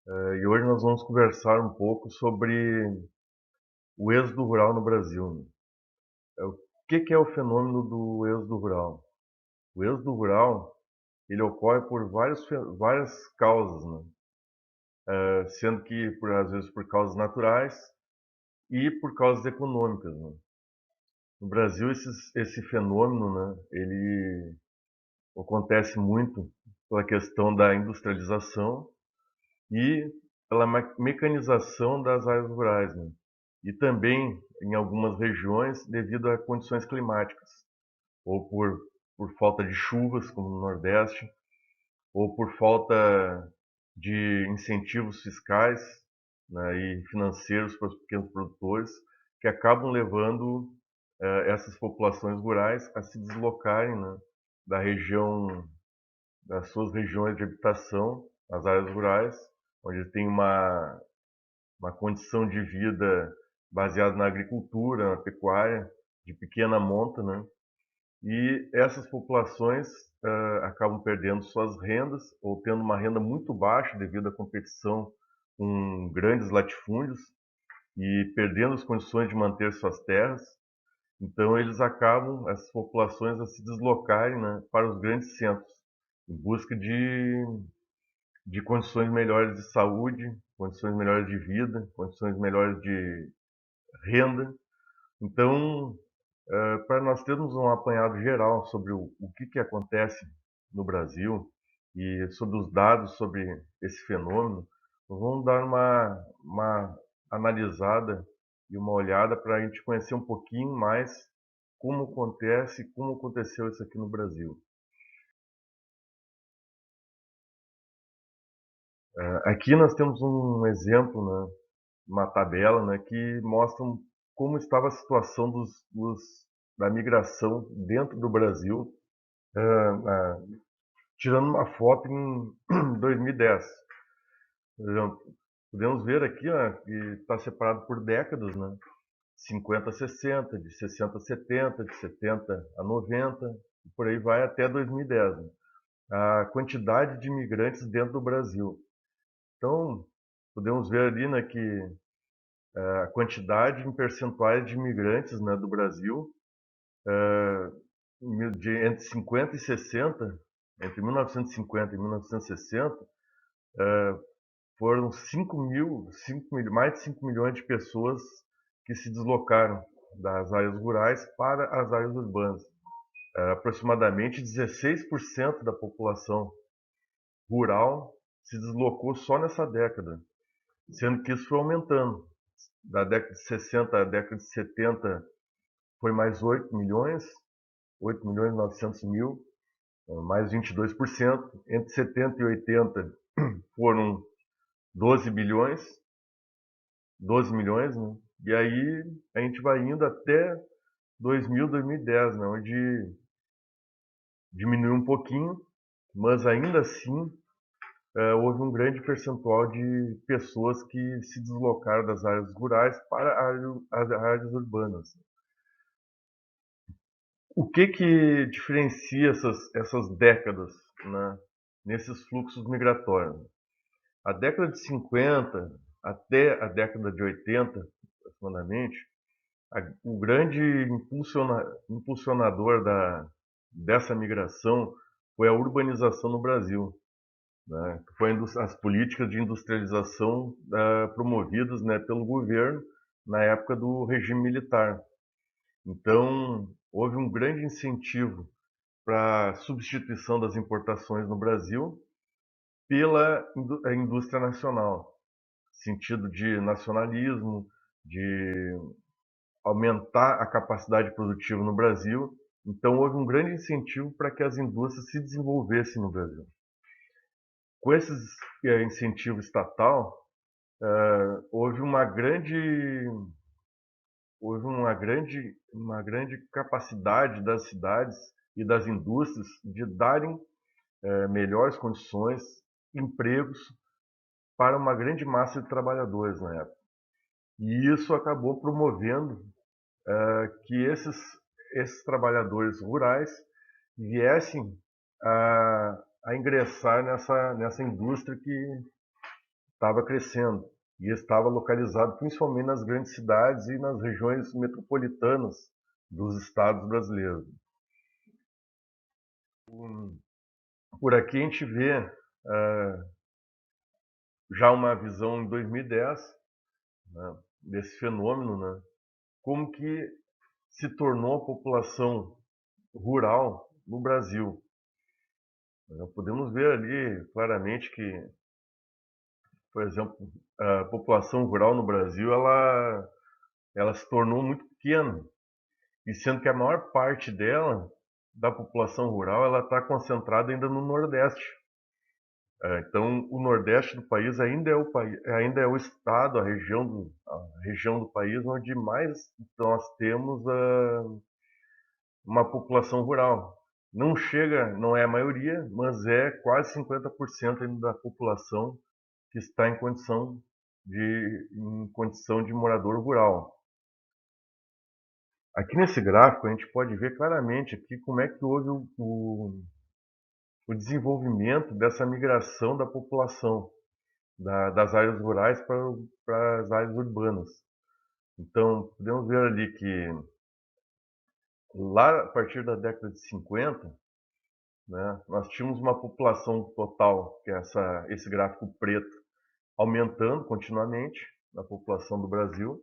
E hoje nós vamos conversar um pouco sobre o êxodo rural no Brasil, né? O que é o fenômeno do êxodo rural? O êxodo rural ele ocorre por várias causas, né? Sendo que às vezes por causas naturais e por causas econômicas, né? No Brasil esse fenômeno, né, ele acontece muito pela questão da industrialização e pela mecanização das áreas rurais, né? E também em algumas regiões devido a condições climáticas, ou por falta de chuvas, como no Nordeste, ou por falta de incentivos fiscais, né, e financeiros para os pequenos produtores, que acabam levando essas populações rurais a se deslocarem, né, da região, das suas regiões de habitação, as áreas rurais, onde tem uma condição de vida baseada na agricultura, na pecuária, de pequena monta, né? E essas populações acabam perdendo suas rendas ou tendo uma renda muito baixa devido à competição com grandes latifúndios e perdendo as condições de manter suas terras. Então eles acabam, essas populações, a se deslocarem, né, para os grandes centros em busca de condições melhores de saúde, condições melhores de vida, condições melhores de renda. Então, para nós termos um apanhado geral sobre o que acontece no Brasil e sobre os dados sobre esse fenômeno, nós vamos dar uma analisada e uma olhada para a gente conhecer um pouquinho mais como acontece, como aconteceu isso aqui no Brasil. Aqui nós temos um exemplo, né, uma tabela, né, que mostra como estava a situação da migração dentro do Brasil, tirando uma foto em 2010. Por exemplo, podemos ver aqui, ó, que está separado por décadas, né? 50 a 60, de 60 a 70, de 70 a 90, e por aí vai até 2010, né? A quantidade de imigrantes dentro do Brasil. Então, podemos ver ali, né, que a quantidade em percentuais de imigrantes, né, do Brasil, entre 50 e 60, entre 1950 e 1960, foram 5 mil, mais de 5 milhões de pessoas que se deslocaram das áreas rurais para as áreas urbanas. Aproximadamente 16% da população rural se deslocou só nessa década, sendo que isso foi aumentando. Da década de 60 à década de 70 foi mais 8 milhões, 8 milhões e 900 mil, mais 22%. Entre 70 e 80 foram 12 bilhões, 12 milhões, né? E aí a gente vai indo até 2000, 2010, né? Onde diminuiu um pouquinho, mas ainda assim houve um grande percentual de pessoas que se deslocaram das áreas rurais para as áreas urbanas. O que diferencia essas décadas, né, nesses fluxos migratórios? A década de 50 até a década de 80, aproximadamente, o grande impulsionador dessa migração foi a urbanização no Brasil, né? Foi as políticas de industrialização promovidas, né, pelo governo na época do regime militar. Então, houve um grande incentivo para a substituição das importações no Brasil pela indústria nacional, sentido de nacionalismo, de aumentar a capacidade produtiva no Brasil. Então, houve um grande incentivo para que as indústrias se desenvolvessem no Brasil. Com esse incentivo estatal, houve uma grande capacidade das cidades e das indústrias de darem melhores condições, empregos para uma grande massa de trabalhadores na época. E isso acabou promovendo que esses trabalhadores rurais viessem a ingressar nessa indústria que estava crescendo e estava localizado principalmente nas grandes cidades e nas regiões metropolitanas dos estados brasileiros. Por aqui a gente vê já uma visão em 2010, né, desse fenômeno, né, como que se tornou a população rural no Brasil. Podemos ver ali claramente que, por exemplo, a população rural no Brasil ela se tornou muito pequena, e sendo que a maior parte dela, da população rural, ela está concentrada ainda no Nordeste. Então, o Nordeste do país ainda é o estado, a região do país onde mais nós temos uma população rural. Não chega, não é a maioria, mas é quase 50% ainda da população que está em condição de morador rural. Aqui nesse gráfico a gente pode ver claramente aqui como é que houve o desenvolvimento dessa migração da população das áreas rurais para as áreas urbanas. Então, podemos ver ali que lá a partir da década de 50, né, nós tínhamos uma população total, que é esse gráfico preto, aumentando continuamente na população do Brasil,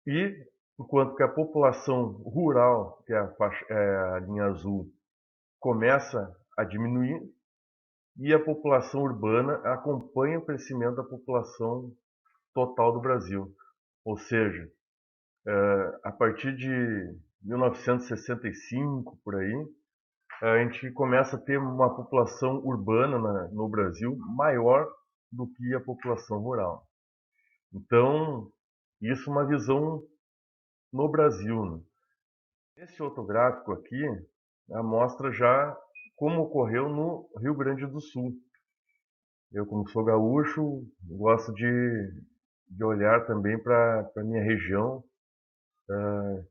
e enquanto que a população rural, que é a linha azul, começa a diminuir, e a população urbana acompanha o crescimento da população total do Brasil. Ou seja, a partir de 1965, por aí, a gente começa a ter uma população urbana no Brasil maior do que a população rural. Então, isso é uma visão no Brasil, né? Esse outro gráfico aqui mostra já como ocorreu no Rio Grande do Sul. Eu, como sou gaúcho, gosto de olhar também para a minha região.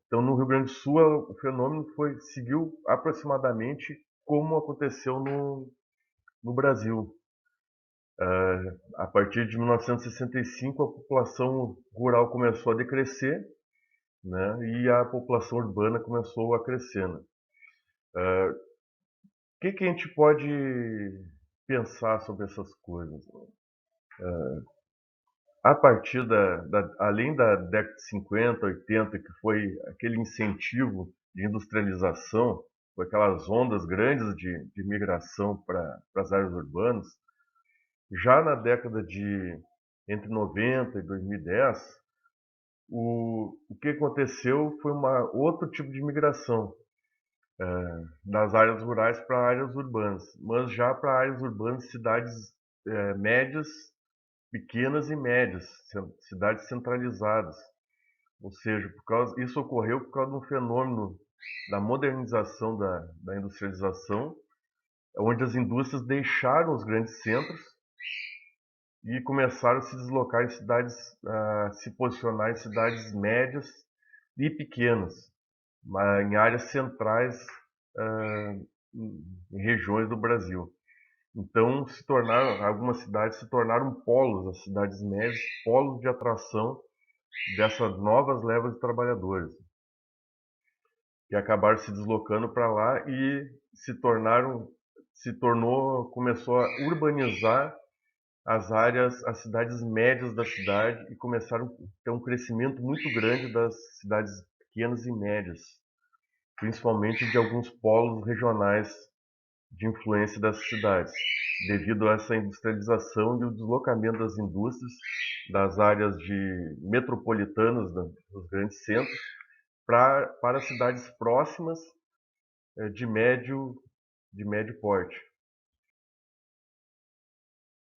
Então, no Rio Grande do Sul, o fenômeno seguiu aproximadamente como aconteceu no Brasil. A partir de 1965, a população rural começou a decrescer, né, e a população urbana começou a crescer, né? O que a gente pode pensar sobre essas coisas? A partir além da década de 50, 80, que foi aquele incentivo de industrialização, com aquelas ondas grandes de migração para as áreas urbanas, já na década entre 90 e 2010, o que aconteceu foi outro tipo de migração das áreas rurais para áreas urbanas, mas já para áreas urbanas, cidades médias, pequenas e médias, cidades centralizadas. Ou seja, isso ocorreu por causa do fenômeno da modernização da industrialização, onde as indústrias deixaram os grandes centros e começaram a se deslocar em cidades, a se posicionar em cidades médias e pequenas, em áreas centrais, em regiões do Brasil. Então, algumas cidades se tornaram polos, as cidades médias, polos de atração dessas novas levas de trabalhadores, que acabaram se deslocando para lá e começou a urbanizar as cidades médias da cidade, e começaram a ter um crescimento muito grande das cidades pequenas e médias, principalmente de alguns polos regionais de influência dessas cidades, devido a essa industrialização e o deslocamento das indústrias das áreas metropolitanas dos grandes centros para cidades próximas de médio porte.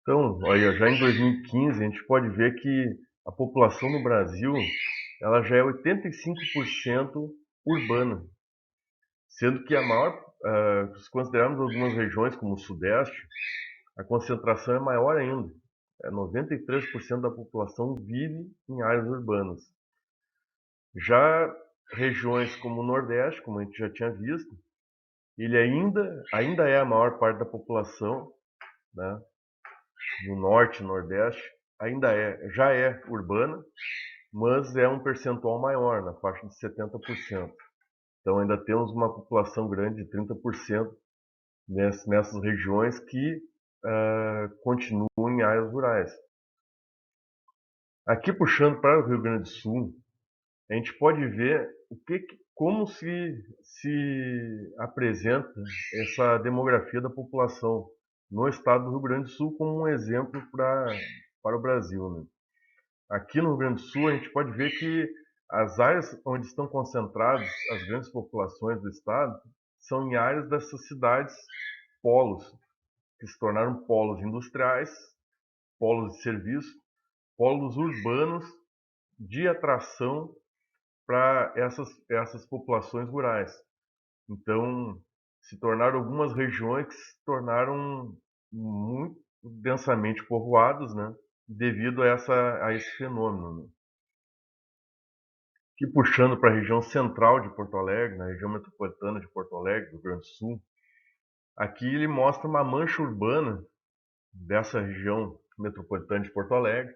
Então, olha, já em 2015 a gente pode ver que a população no Brasil ela já é 85% urbana, sendo que se considerarmos algumas regiões como o Sudeste, a concentração é maior ainda. 93% da população vive em áreas urbanas. Já regiões como o Nordeste, como a gente já tinha visto, ele ainda é a maior parte da população, né? no norte e nordeste, já é urbana, mas é um percentual maior, na faixa de 70%. Então ainda temos uma população grande de 30% nessas regiões que continuam em áreas rurais. Aqui puxando para o Rio Grande do Sul, a gente pode ver como se apresenta essa demografia da população no estado do Rio Grande do Sul como um exemplo para o Brasil, né? Aqui no Rio Grande do Sul, a gente pode ver que as áreas onde estão concentradas as grandes populações do estado são em áreas dessas cidades polos, que se tornaram polos industriais, polos de serviço, polos urbanos de atração para essas populações rurais. Então, se tornaram algumas regiões que se tornaram muito densamente povoadas, né, devido a esse fenômeno, né? Que puxando para a região central de Porto Alegre, na região metropolitana de Porto Alegre, do Rio Grande do Sul, aqui ele mostra uma mancha urbana dessa região metropolitana de Porto Alegre,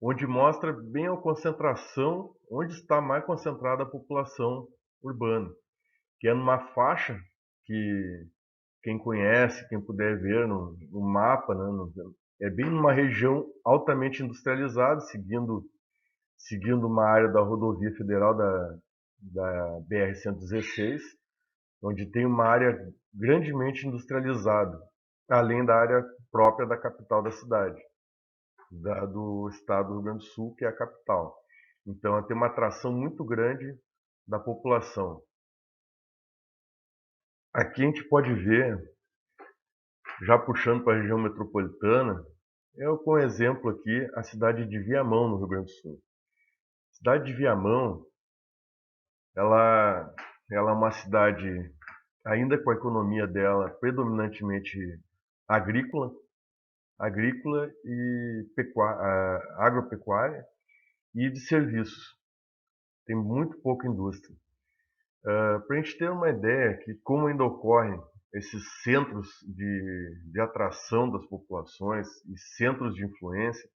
onde mostra bem a concentração, onde está mais concentrada a população urbana, que é numa faixa que quem conhece, quem puder ver no mapa, né, é bem numa região altamente industrializada, seguindo uma área da rodovia federal da BR-116, onde tem uma área grandemente industrializada, além da área própria da capital da cidade, do estado do Rio Grande do Sul, que é a capital. Então, tem uma atração muito grande da população. Aqui a gente pode ver, já puxando para a região metropolitana, com exemplo aqui a cidade de Viamão, no Rio Grande do Sul. A cidade de Viamão, ela é uma cidade, ainda com a economia dela predominantemente agrícola, e agropecuária e de serviços. Tem muito pouca indústria. Para a gente ter uma ideia de como ainda ocorrem esses centros de atração das populações e centros de influência,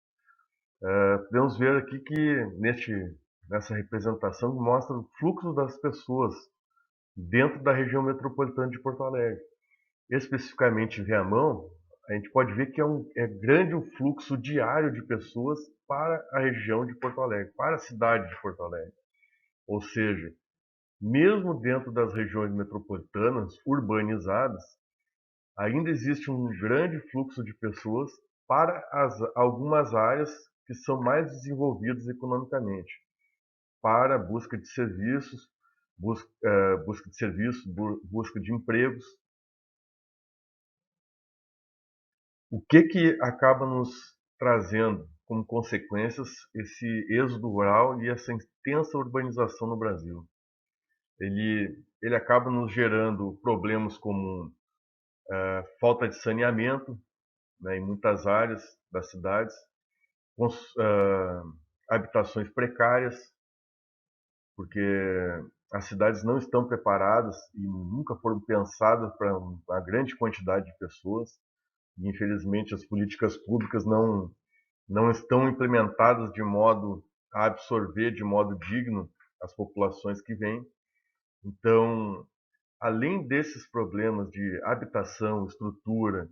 podemos ver aqui que nessa representação mostra o fluxo das pessoas dentro da região metropolitana de Porto Alegre. Especificamente em Viamão, a gente pode ver que é grande o fluxo diário de pessoas para a região de Porto Alegre, para a cidade de Porto Alegre. Ou seja, mesmo dentro das regiões metropolitanas urbanizadas, ainda existe um grande fluxo de pessoas para algumas áreas que são mais desenvolvidas economicamente, para busca de serviços, busca de empregos. O que acaba nos trazendo como consequências esse êxodo rural e essa intensa urbanização no Brasil? Ele acaba nos gerando problemas como falta de saneamento, né, em muitas áreas das cidades, habitações precárias, porque as cidades não estão preparadas e nunca foram pensadas para uma grande quantidade de pessoas, e infelizmente as políticas públicas não estão implementadas de modo a absorver de modo digno as populações que vêm. Então, além desses problemas de habitação, estrutura,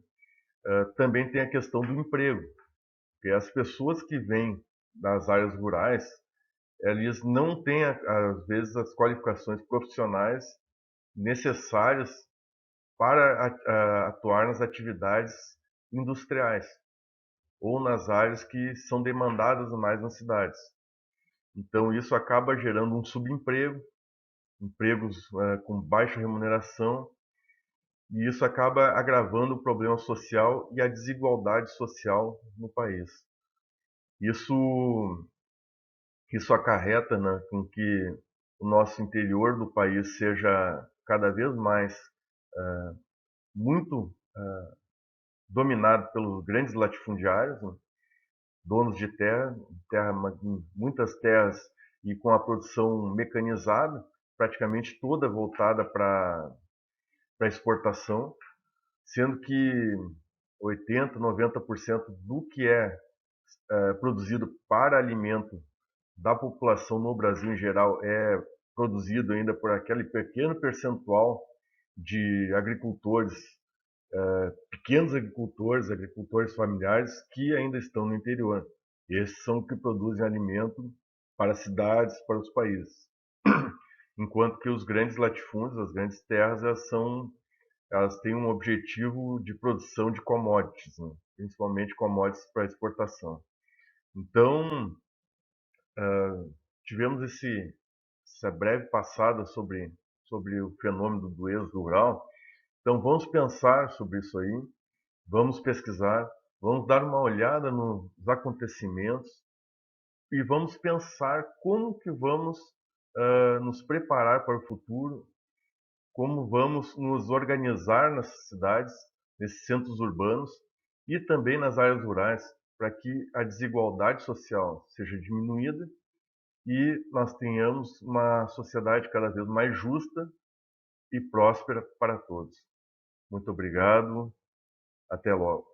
também tem a questão do emprego, porque as pessoas que vêm das áreas rurais, elas não têm, às vezes, as qualificações profissionais necessárias para atuar nas atividades industriais ou nas áreas que são demandadas mais nas cidades. Então, isso acaba gerando um subemprego, empregos com baixa remuneração, e isso acaba agravando o problema social e a desigualdade social no país. Isso, isso acarreta, né, com que o nosso interior do país seja cada vez mais muito dominado pelos grandes latifundiários, né, donos de muitas terras e com a produção mecanizada, praticamente toda voltada para exportação, sendo que 80, 90% do que é produzido para alimento da população no Brasil em geral é produzido ainda por aquele pequeno percentual de agricultores, pequenos agricultores, agricultores familiares que ainda estão no interior. Esses são os que produzem alimento para as cidades, para os países. Enquanto que os grandes latifúndios, as grandes terras, elas têm um objetivo de produção de commodities, né? Principalmente commodities para exportação. Então, tivemos essa breve passada sobre o fenômeno do êxodo rural. Então, vamos pensar sobre isso aí, vamos pesquisar, vamos dar uma olhada nos acontecimentos e vamos pensar como que vamos nos preparar para o futuro, como vamos nos organizar nessas cidades, nesses centros urbanos e também nas áreas rurais, para que a desigualdade social seja diminuída e nós tenhamos uma sociedade cada vez mais justa e próspera para todos. Muito obrigado, até logo.